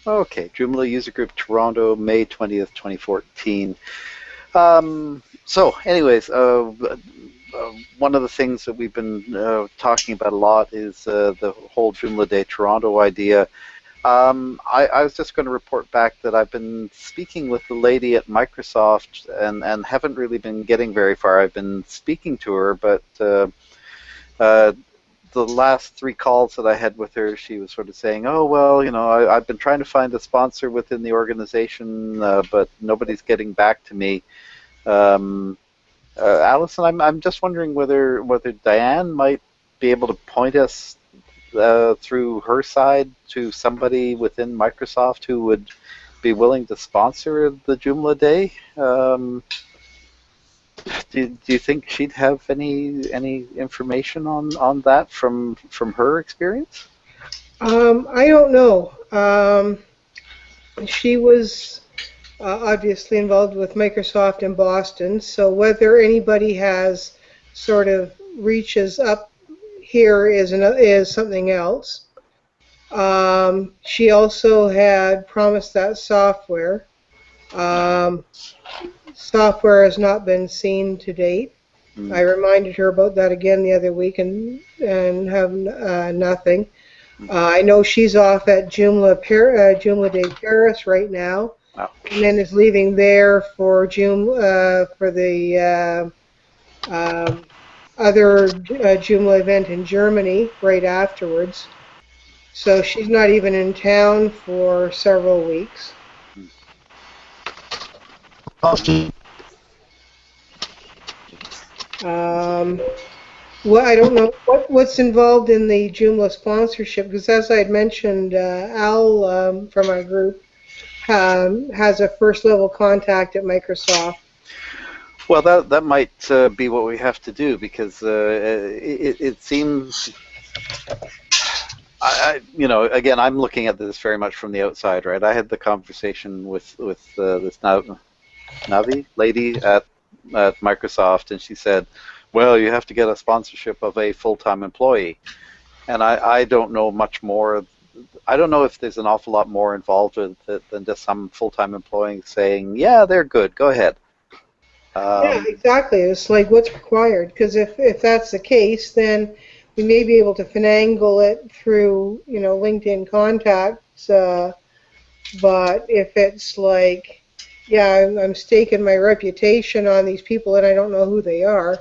Okay, Joomla User Group Toronto, May 20th, 2014. Anyways, one of the things that we've been talking about a lot is the whole Joomla Day Toronto idea. I was just going to report back that I've been speaking with the lady at Microsoft and haven't really been getting very far. I've been speaking to her, but uh, the last three calls that I had with her, she was sort of saying, "Oh well, I've been trying to find a sponsor within the organization, but nobody's getting back to me." Um, Allison, I'm just wondering whether Diane might be able to point us through her side to somebody within Microsoft who would be willing to sponsor the Joomla Day. Do you think she'd have any information on that from her experience? I don't know. She was obviously involved with Microsoft in Boston, so whether anybody has sort of reaches up here is something else. She also had promised that software. Um, Software has not been seen to date. Mm, I reminded her about that again the other week and have nothing. mm. I know she's off at Joomla Day Paris right now, Oh, and then is leaving there for for the other Joomla event in Germany right afterwards. So she's not even in town for several weeks. mm. Um, well, I don't know what's involved in the Joomla sponsorship because, as I had mentioned, Al from our group has a first level contact at Microsoft. Well, that might be what we have to do because it seems again, I'm looking at this very much from the outside, right? I had the conversation with this Navi lady at Microsoft, and she said, "Well, you have to get a sponsorship of a full-time employee." And I don't know much more. I don't know if there's an awful lot more involved with it than just some full-time employee saying, "Yeah, they're good. Go ahead." Yeah, Um, exactly. It's like what's required because if that's the case, then we may be able to finagle it through LinkedIn contacts. But if it's like, yeah, I'm staking my reputation on these people and I don't know who they are,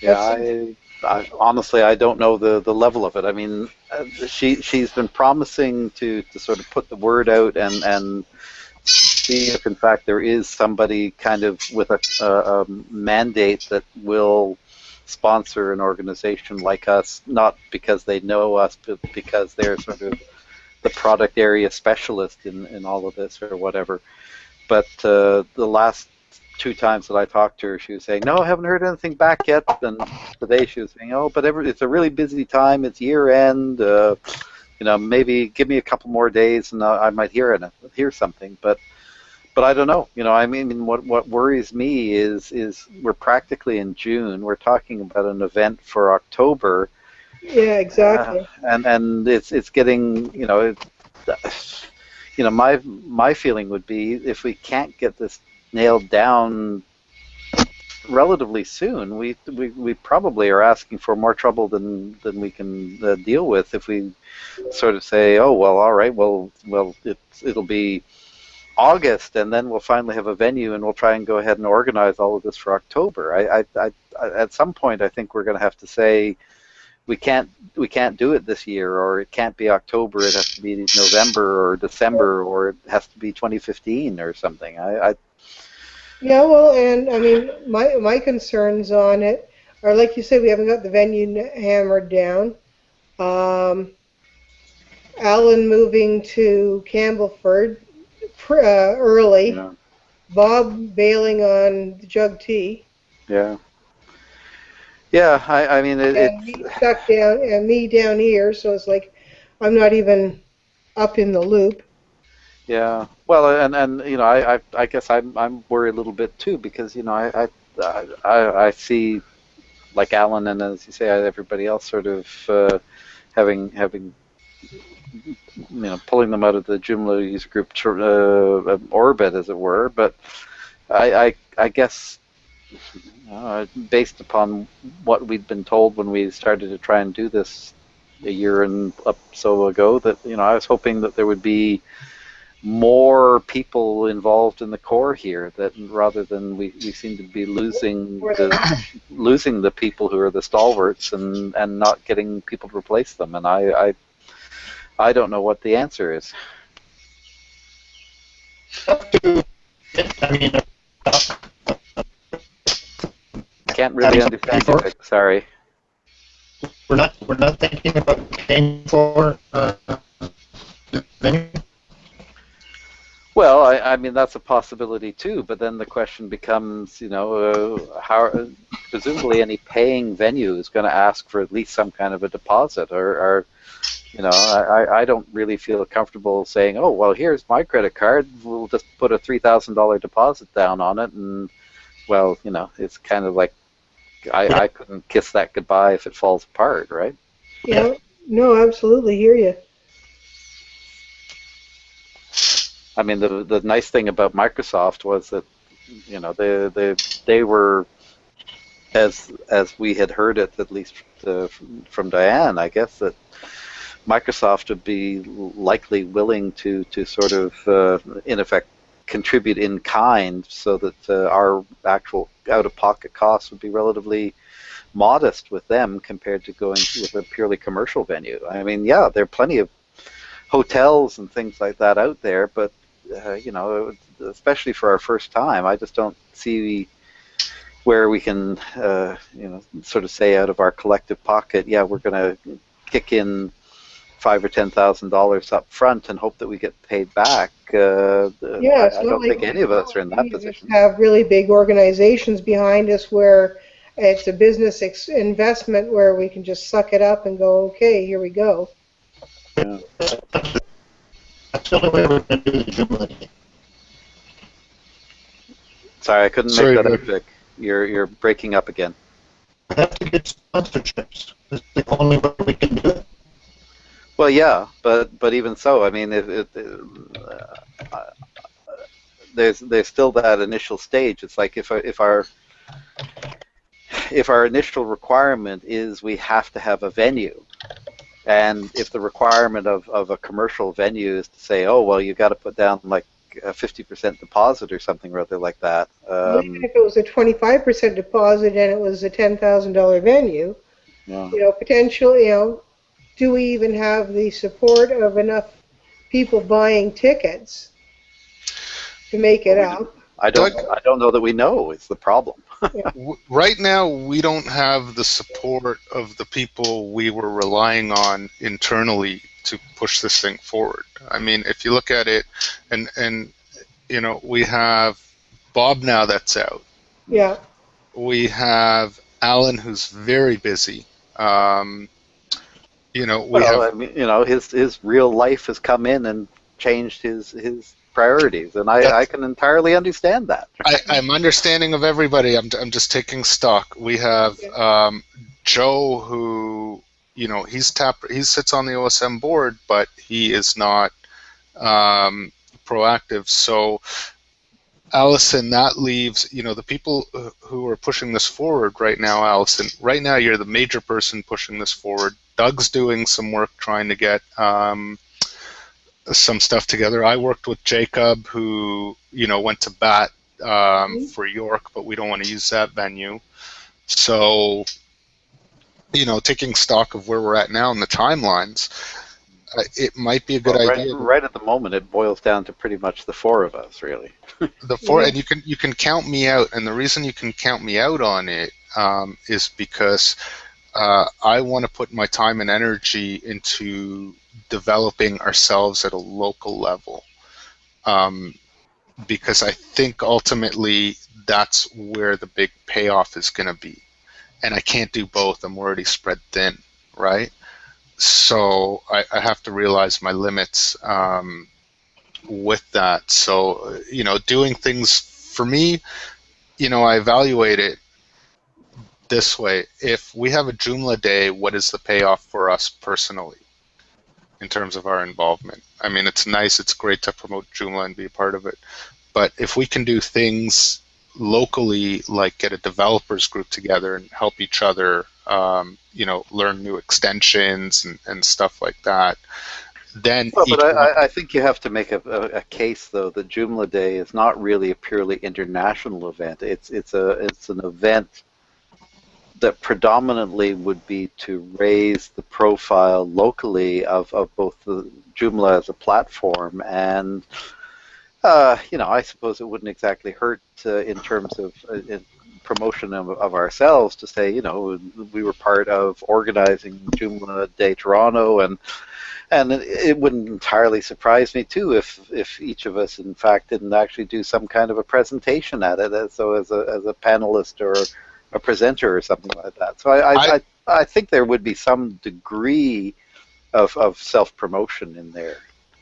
yeah, that seems. I honestly I don't know the level of it. I mean, she's been promising to sort of put the word out and see if in fact there is somebody kind of with a mandate that will sponsor an organization like us, not because they know us, but because they're sort of the product area specialist in all of this or whatever. But the last two times that I talked to her, she was saying, "No, I haven't heard anything back yet." And today she was saying, "Oh, but it's a really busy time. It's year end. Maybe give me a couple more days and I might hear something." But I don't know. I mean, what worries me is we're practically in June. We're talking about an event for October, Yeah, exactly. and it's getting my feeling would be if we can't get this nailed down relatively soon, we probably are asking for more trouble than we can deal with if we sort of say, oh well, all right, well it'll be August, and then we'll finally have a venue, and we'll try and go ahead and organize all of this for October. At some point, I think we're going to have to say we can't do it this year, or it can't be October. It has to be November or December, or it has to be 2015 or something. Yeah, well, and I mean, my concerns on it are like you said, we haven't got the venue hammered down. Um, Alan moving to Campbellford You early, know, Bob bailing on the Jug Tea, yeah, yeah. I mean, and me stuck down, and me down here. So it's like I'm not even up in the loop. yeah. Well, and I guess I'm worried a little bit too because I see like Alan and as you say everybody else sort of having pulling them out of the Joomla user group orbit, as it were. But I guess based upon what we'd been told when we started to try and do this a year and up so ago, that I was hoping that there would be more people involved in the core here, that rather than we seem to be losing the people who are the stalwarts and not getting people to replace them. And I don't know what the answer is. I mean, Can't really understand you, Vic. Sorry. we're not thinking about paying for venue. Well, I mean that's a possibility too, but then the question becomes, how presumably any paying venue is going to ask for at least some kind of a deposit, or I don't really feel comfortable saying, oh well, here's my credit card, we'll just put a $3,000 deposit down on it, and well, it's kind of like I couldn't kiss that goodbye if it falls apart, right? Yeah, no, absolutely hear you. I mean, the nice thing about Microsoft was that, they were, as we had heard it, at least from Diane, I guess, that Microsoft would be likely willing to sort of, in effect, contribute in kind, so that our actual out-of-pocket costs would be relatively modest with them compared to going with a purely commercial venue. I mean, yeah, there are plenty of hotels and things like that out there, but especially for our first time, I just don't see where we can, sort of say out of our collective pocket, yeah, we're going to kick in $5,000 or $10,000 up front and hope that we get paid back. I don't think any of us are in that position. Have really big organizations behind us where it's a business investment where we can just suck it up and go, okay, here we go. Yeah. That's the only way we're going to do the Joomla Day. Sorry, I couldn't make that out, Vic. You're breaking up again. We have to get sponsorships. It's the only way we can do it. Well, yeah, but even so, I mean, there's still that initial stage. It's like if our initial requirement is we have to have a venue, and if the requirement of a commercial venue is to say, oh well, you got to put down like a 50% deposit or something rather like that. Even if it was a 25% deposit and it was a $10,000 venue, yeah. Potentially, do we even have the support of enough people buying tickets to make it up? I don't know that we know is the problem. Right now, we don't have the support of the people we were relying on internally to push this thing forward. I mean, if you look at it, and we have Bob now that's out. Yeah. We have Alan who's very busy. His real life has come in and changed his priorities, and I can entirely understand that. I'm understanding of everybody. I'm just taking stock. We have Joe, who he sits on the OSM board, but he is not proactive. So Allison, that leaves the people who are pushing this forward right now. Allison, right now you're the major person pushing this forward. Doug's doing some work trying to get some stuff together. I worked with Jacob, who went to bat for York, but we don't want to use that venue. So, taking stock of where we're at now in the timelines, it might be a good idea. Right at the moment, it boils down to pretty much the four of us, really. The four, and you can count me out. And the reason you can count me out on it is because I want to put my time and energy into developing ourselves at a local level, because I think ultimately that's where the big payoff is going to be. And I can't do both. I'm already spread thin, right? So I have to realize my limits with that. So, doing things for me, I evaluate it this way. If we have a Joomla Day, what is the payoff for us personally? in terms of our involvement. I mean, it's nice, it's great to promote Joomla and be a part of it, but if we can do things locally, like get a developers group together and help each other, learn new extensions and stuff like that, then Well, but each one. I think you have to make a case though that Joomla Day is not really a purely international event. It's an event that predominantly would be to raise the profile locally of both the Joomla as a platform and I suppose it wouldn't exactly hurt in terms of promotion of ourselves to say, we were part of organizing Joomla Day Toronto, and it wouldn't entirely surprise me too if each of us, in fact, didn't actually do some kind of a presentation at it, so as a panelist or a presenter or something like that. So I think there would be some degree of self-promotion in there.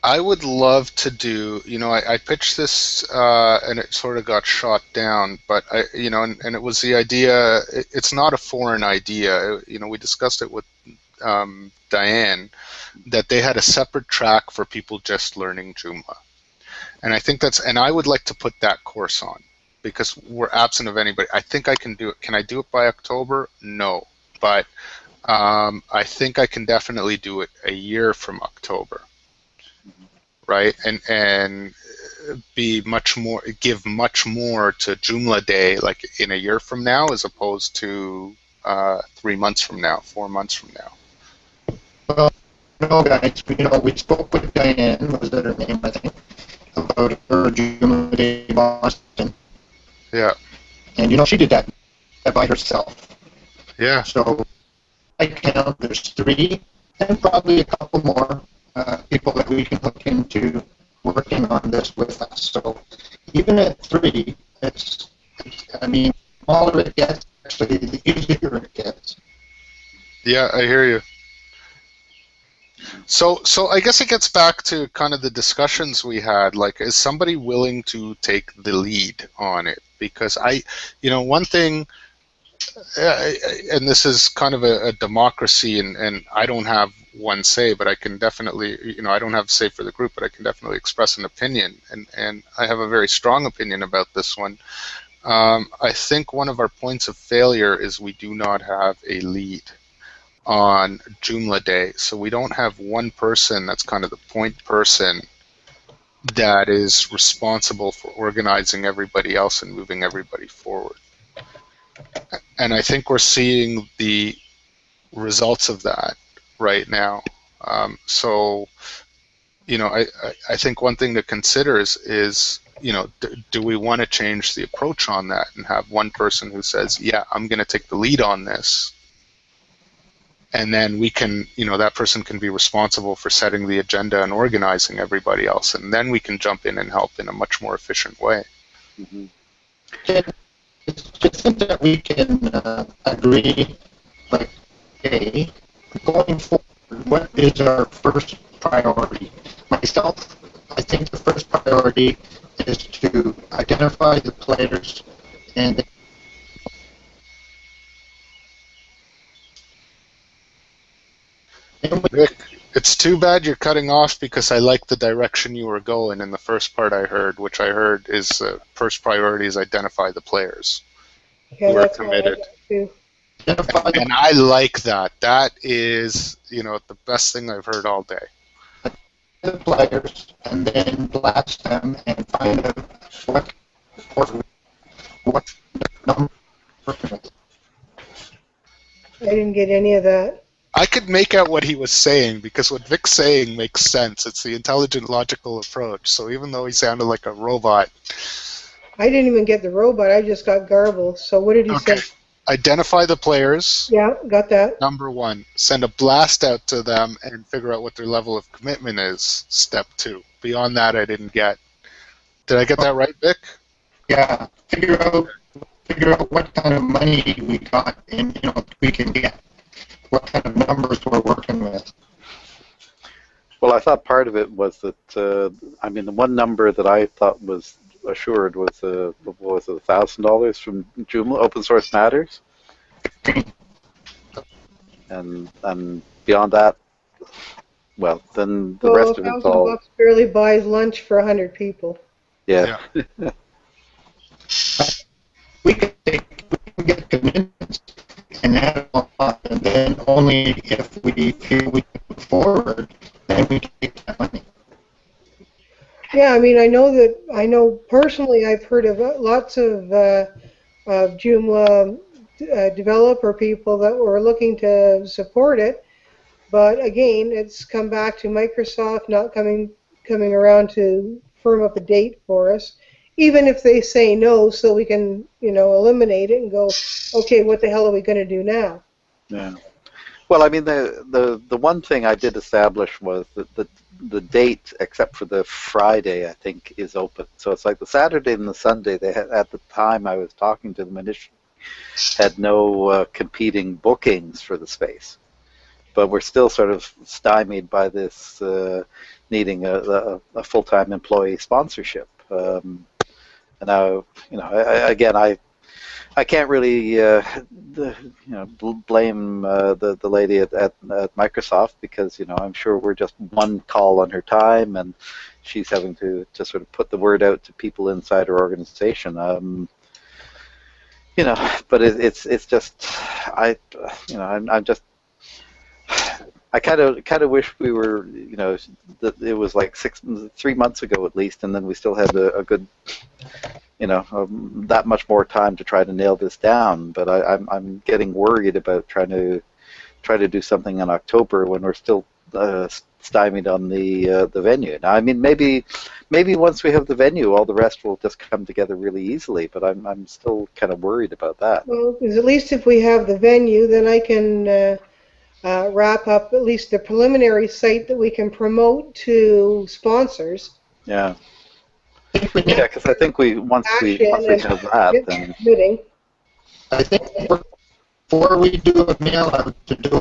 I would love to do, I pitched this and it sort of got shot down, but and it was the idea, it's not a foreign idea. We discussed it with Diane, that they had a separate track for people just learning Joomla. And I think and I would like to put that course on because we're absent of anybody. I think I can do it. Can I do it by October? No, but I think I can definitely do it a year from October. Right, and be much more, give much more to Joomla Day, like in a year from now, as opposed to 3 months from now, 4 months from now. Well, no, guys, we spoke with Diane, was that her name, I think, about her Joomla Day Boston. Yeah. And she did that by herself. Yeah. So I count there's 3, and probably a couple more. People that we can look into working on this with us. So even at 3, the smaller it gets, actually, the easier it gets. Yeah, I hear you. So I guess it gets back to kind of the discussions we had. Like, is somebody willing to take the lead on it? Because one thing, and this is kind of a democracy, and I don't have one say, but I can definitely, I don't have say for the group, but I can definitely express an opinion, and I have a very strong opinion about this one. I think one of our points of failure is we do not have a lead on Joomla Day, so we don't have one person that's kind of the point person that is responsible for organizing everybody else and moving everybody forward. And I think we're seeing the results of that right now. I think one thing to consider is do we want to change the approach on that and have one person who says, yeah, I'm going to take the lead on this, and then we can, that person can be responsible for setting the agenda and organizing everybody else, and then we can jump in and help in a much more efficient way. Mm-hmm. I think that we can agree, like, hey, going forward, what is our first priority? Myself, I think the first priority is to identify the players and Rick, it's too bad you're cutting off because I like the direction you were going in the first part I heard, which I heard is first priority is identify the players Yeah, who are that's what I committed. got too. And I like that. That is, the best thing I've heard all day. the players and then blast them and find out what number. I didn't get any of that. I could make out what he was saying because what Vic's saying makes sense. It's the intelligent, logical approach. So even though he sounded like a robot, I didn't even get the robot. I just got garbled. So what did he say? Identify the players. Yeah, got that. Number 1. Send a blast out to them and figure out what their level of commitment is. Step 2. Beyond that, I didn't get. Did I get that right, Vic? Yeah, figure out what kind of money we got and we can get. What kind of numbers we're working with. Well, I thought part of it was that, the one number that I thought was assured was $1,000 from Joomla, Open Source Matters. And beyond that, well, then the Well, rest a of it's thousand all, bucks barely buys lunch for 100 people. yeah. We can get commitments and add it on, and then only if we feel we can move forward, then we can take that money. Yeah, I mean, I know personally I've heard of lots of Joomla developer people that were looking to support it, but again, it's come back to Microsoft not coming around to firm up a date for us, even if they say no, so we can eliminate it and go, okay, what the hell are we going to do now? Yeah. Well, I mean, the one thing I did establish was that the date, except for the Friday, I think, is open. So it's like the Saturday and the Sunday. They had, at the time I was talking to them initially, had no competing bookings for the space, but we're still sort of stymied by this needing a full-time employee sponsorship. And now, again, I can't really blame the lady at Microsoft, because I'm sure we're just one call on her time, and she's having to sort of put the word out to people inside her organization. But it's just I'm just I kind of wish we were that it was like 3 months ago at least, and then we still had a good that much more time to try to nail this down. But I'm getting worried about trying to do something in October when we're still stymied on the venue. Now, I mean, maybe once we have the venue, all the rest will just come together really easily. But I'm still kind of worried about that. Well, because at least if we have the venue, then I can wrap up at least the preliminary site that we can promote to sponsors. Yeah. Yeah, because I think once we have that, then committing. I think before we do a mail out to do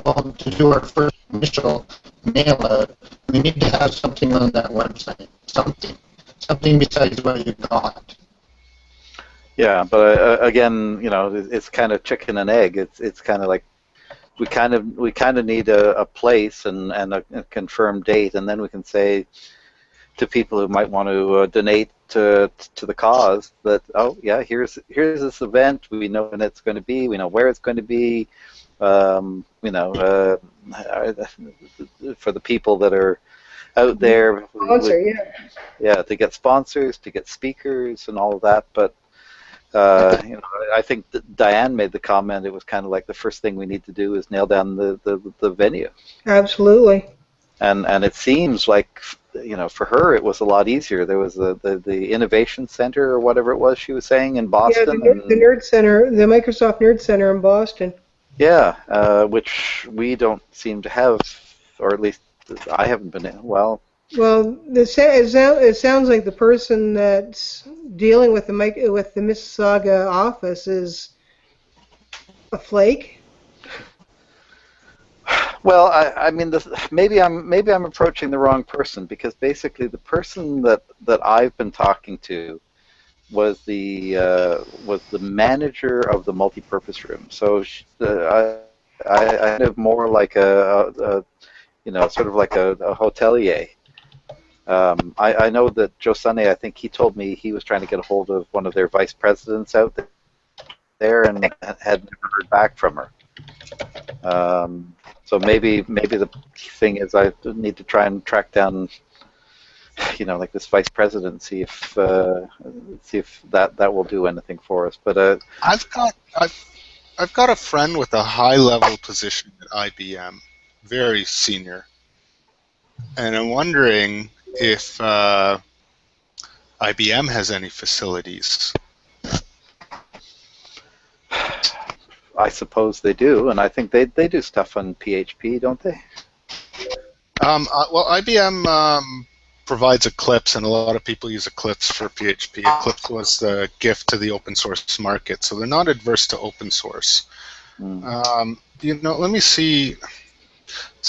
our first initial mail out, we need to have something on that website. Something besides what you got. Yeah, but again, it's kind of chicken and egg. It's kind of like we kind of need a place and a confirmed date, and then we can say to people who might want to donate to the cause that, oh yeah, here's this event. We know when it's going to be. We know where it's going to be. For the people that are out there, to get sponsors, to get speakers, and all of that. But I think that Diane made the comment. It was kind of like the first thing we need to do is nail down the venue. Absolutely. And it seems like, for her it was a lot easier. There was the Innovation Center or whatever it was she was saying in Boston. Yeah, the Nerd Center, the Microsoft Nerd Center in Boston. Yeah, which we don't seem to have, or at least I haven't been in. Well, it sounds like the person that's dealing with the Mississauga office is a flake. Well, I mean, maybe I'm approaching the wrong person, because basically the person that I've been talking to was the manager of the multipurpose room. So I have more like a sort of like a hotelier. I know that Joe Sunny, I think he told me he was trying to get a hold of one of their vice presidents out there and had never heard back from her. So maybe the thing is I need to try and track down, like this vice president, see if that will do anything for us. But I've got a friend with a high level position at IBM, very senior, and I'm wondering if IBM has any facilities. I suppose they do, and I think they do stuff on PHP, don't they? Well, IBM provides Eclipse, and a lot of people use Eclipse for PHP. Eclipse was the gift to the open source market, so they're not adverse to open source. Let me see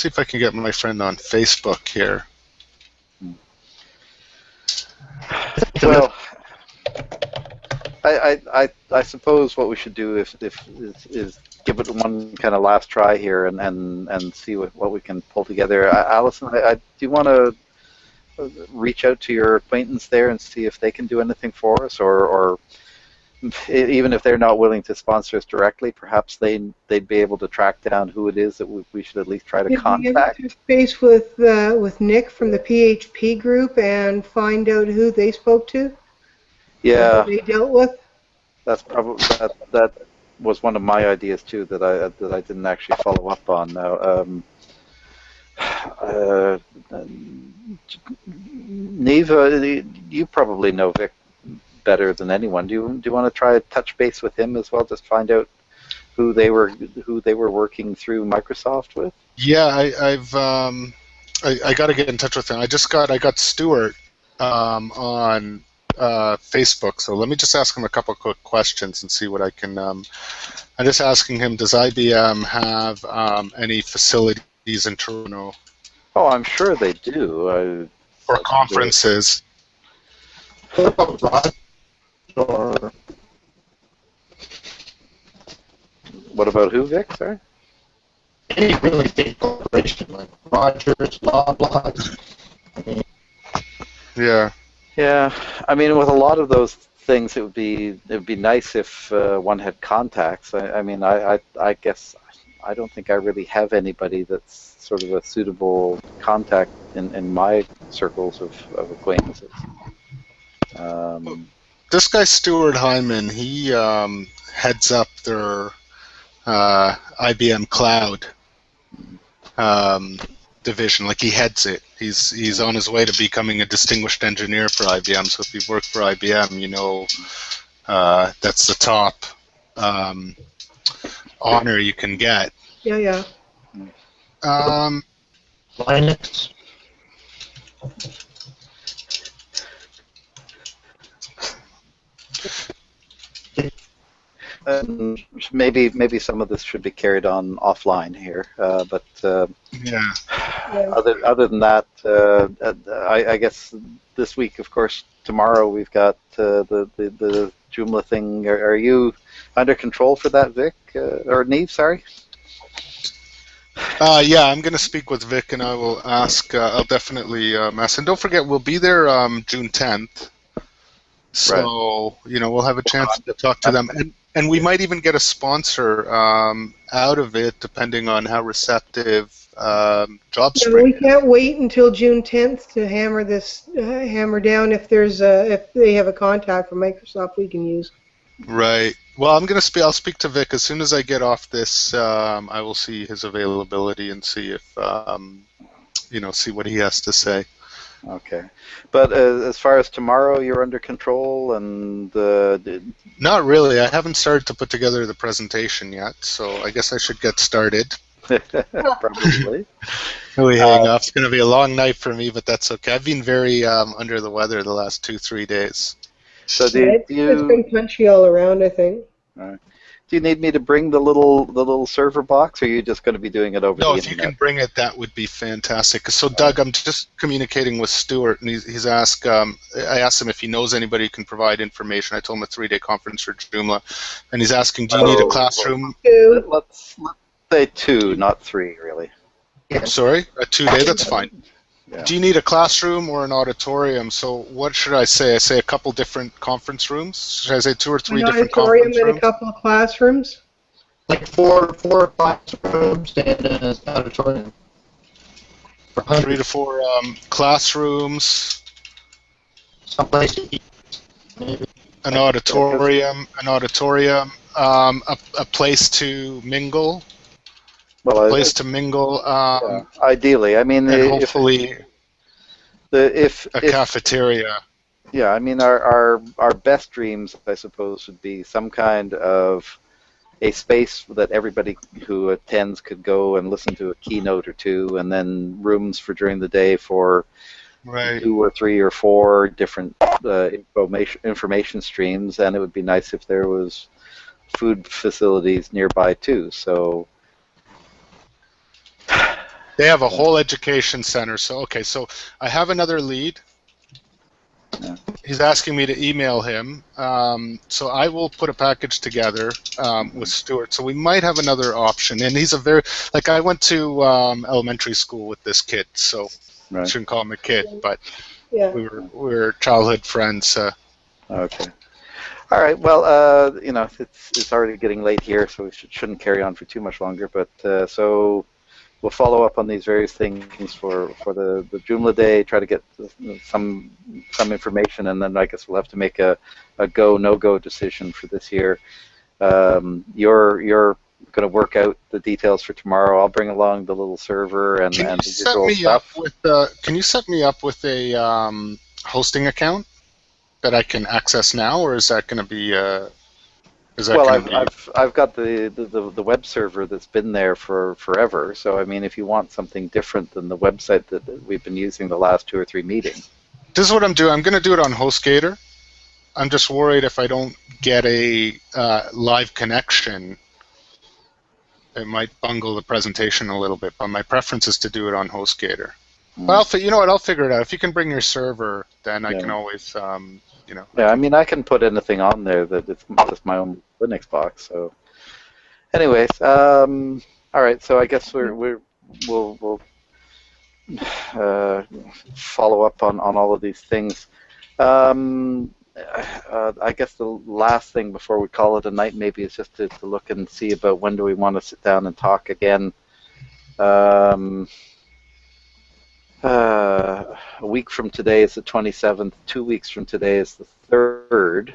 if I can get my friend on Facebook here. Well, I suppose what we should do is give it one kind of last try here and see what we can pull together. Allison, do you want to reach out to your acquaintance there and see if they can do anything for us, or even if they're not willing to sponsor us directly, perhaps they'd be able to track down who it is that we should at least try to contact. Touch base with Nick from the PHP group and find out who they spoke to. Yeah, Who they dealt with. that's probably that was one of my ideas too that I didn't actually follow up on. Now, Neve, you probably know Vic better than anyone. Do you want to try to touch base with him as well, just find out who they were working through Microsoft with? Yeah, I got to get in touch with him. I got Stuart on Facebook, so let me just ask him a couple quick questions and see what I can. I'm just asking him, does IBM have any facilities in Toronto? Oh, I'm sure they do. For conferences. What about Rod? Or what about who, Vic? Sorry. any really big corporation like Rogers, Loblaws. I mean, Yeah, I mean, with a lot of those things, it would be nice if one had contacts. I mean, I guess I don't think I really have anybody that's sort of a suitable contact in my circles of acquaintances. This guy Stuart Hyman, he heads up their IBM Cloud division. Like, he heads it. He's on his way to becoming a distinguished engineer for IBM. So if you've worked for IBM, you know that's the top honor you can get. Yeah. Linux. Maybe some of this should be carried on offline here, but Yeah. other than that, I guess this week, of course, tomorrow we've got the Joomla thing. Are you under control for that, Vic or Neve? Sorry. Yeah, I'm going to speak with Vic, and I will ask. I'll definitely ask. And don't forget, we'll be there June 10th. So, you know, we'll have a chance to talk to them. And we might even get a sponsor out of it, depending on how receptive JobSpring We can't wait until June 10th to hammer down if they have a contact from Microsoft we can use. Right. Well, I'll speak to Vic as soon as I get off this. I will see his availability and see if see what he has to say. Okay, but as far as tomorrow, you're under control, and not really. I haven't started to put together the presentation yet, so I guess I should get started. Probably. Really hang up. It's going to be a long night for me, but that's okay. I've been very under the weather the last 2-3 days. So It's been punchy all around, I think. Do you need me to bring the little server box, or are you just going to be doing it over the internet? No, if you can bring it, that would be fantastic. So, Doug, I'm just communicating with Stuart, and he's asked. I asked him if he knows anybody who can provide information. I told him a 3-day conference for Joomla, and he's asking, do you need a classroom? Let's say 2, not 3, really. Sorry, a 2-day. That's fine. Yeah. Do you need a classroom or an auditorium? So what should I say? I say a couple different conference rooms? Should I say 2 or 3 different conference rooms? An auditorium and a couple of classrooms? Like four classrooms and an auditorium. 3 to 4 classrooms. Someplace to eat, maybe. An auditorium, a place to mingle. Well, Place to mingle. Ideally, I mean, and hopefully, if a cafeteria. Yeah, I mean, our best dreams, I suppose, would be some kind of a space that everybody who attends could go and listen to a keynote or two, and then rooms for during the day for 2 or 3 or 4 different information streams. And it would be nice if there was food facilities nearby too. So. They have a whole education center. So, okay, so I have another lead. Yeah. He's asking me to email him. So I will put a package together with Stuart. So we might have another option. And he's a very, like, I went to elementary school with this kid, so I Right. shouldn't call him a kid, but Yeah. we were childhood friends. Okay. All right. Well, it's already getting late here, so we shouldn't carry on for too much longer. But so we'll follow up on these various things for the Joomla Day. Try to get some information, and then I guess we'll have to make a go no go decision for this year. You're going to work out the details for tomorrow. I'll bring along the little server and the usual stuff. Can you set me up with a hosting account that I can access now, or is that going to be? I've got the web server that's been there for forever. So I mean, if you want something different than the website that we've been using the last 2 or 3 meetings. This is what I'm doing. I'm going to do it on HostGator. I'm just worried if I don't get a live connection, it might bungle the presentation a little bit. But my preference is to do it on HostGator. Well, you know what? I'll figure it out. If you can bring your server, then I can always, Yeah, I mean, I can put anything on there that it's just my own Linux box. So, anyways, all right. So I guess we'll follow up on all of these things. I guess the last thing before we call it a night maybe is just to look and see about when do we want to sit down and talk again. A week from today is the 27th. 2 weeks from today is the 3rd,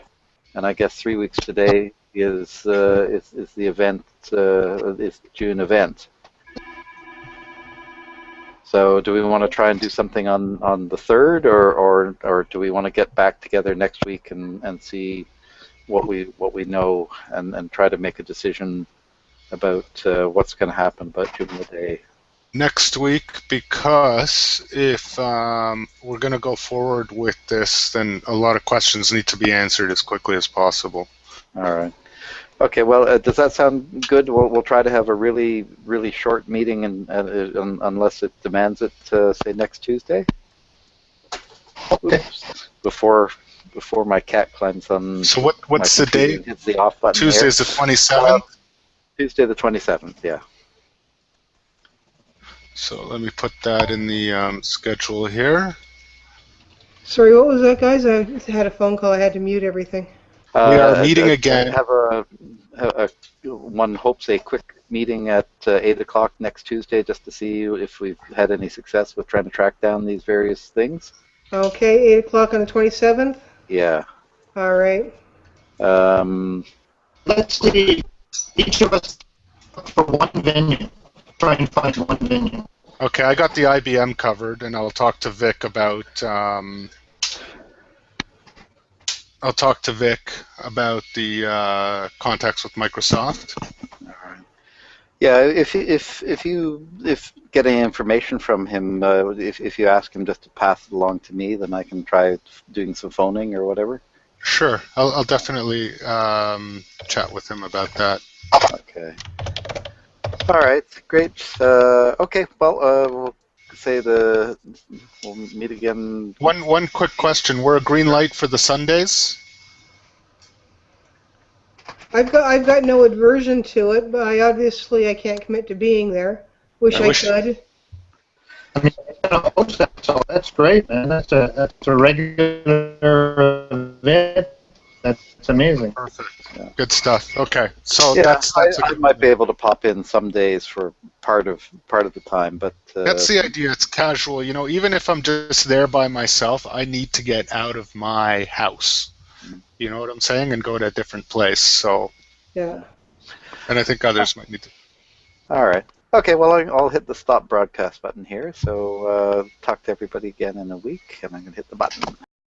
and I guess 3 weeks today is the event. Is the June event. So, do we want to try and do something on the 3rd, or do we want to get back together next week and see what we know and try to make a decision about what's going to happen about Joomla Day? Next week, because if we're going to go forward with this, then a lot of questions need to be answered as quickly as possible. All right. Okay. Well, does that sound good? We'll try to have a really short meeting, and unless it demands it, say next Tuesday. Okay. Oops. Before my cat climbs on. So what's the date? Hits the off button. Tuesday is the 27th. Tuesday the 27th. Yeah. So let me put that in the schedule here. Sorry, what was that, guys? I had a phone call. I had to mute everything. We are meeting again. One hopes a quick meeting at 8 o'clock next Tuesday, just to see if we've had any success with trying to track down these various things. Okay, 8 o'clock on the 27th? Yeah. All right. Let's see, each of us look for one venue. Try and find one venue. Okay, I got the IBM covered, and I'll talk to Vic about. I'll talk to Vic about the contacts with Microsoft. All right. Yeah, if you get any information from him, if you ask him just to pass it along to me, then I can try doing some phoning or whatever. Sure, I'll definitely chat with him about that. Okay. All right, great. Okay, well, we'll say we'll meet again. One quick question: we're a green light for the Sundays? I've got no aversion to it, but I can't commit to being there. Wish I could. I mean, so that's great, man. That's a regular event. That's amazing. Perfect. Yeah. Good stuff. Okay, so yeah, that's I might be able to pop in some days for part of the time, but that's the idea. It's casual, you know. Even if I'm just there by myself, I need to get out of my house. You know what I'm saying, and go to a different place. So yeah. And I think others might need to. All right. Okay. Well, I'll hit the stop broadcast button here. So talk to everybody again in a week, and I'm going to hit the button.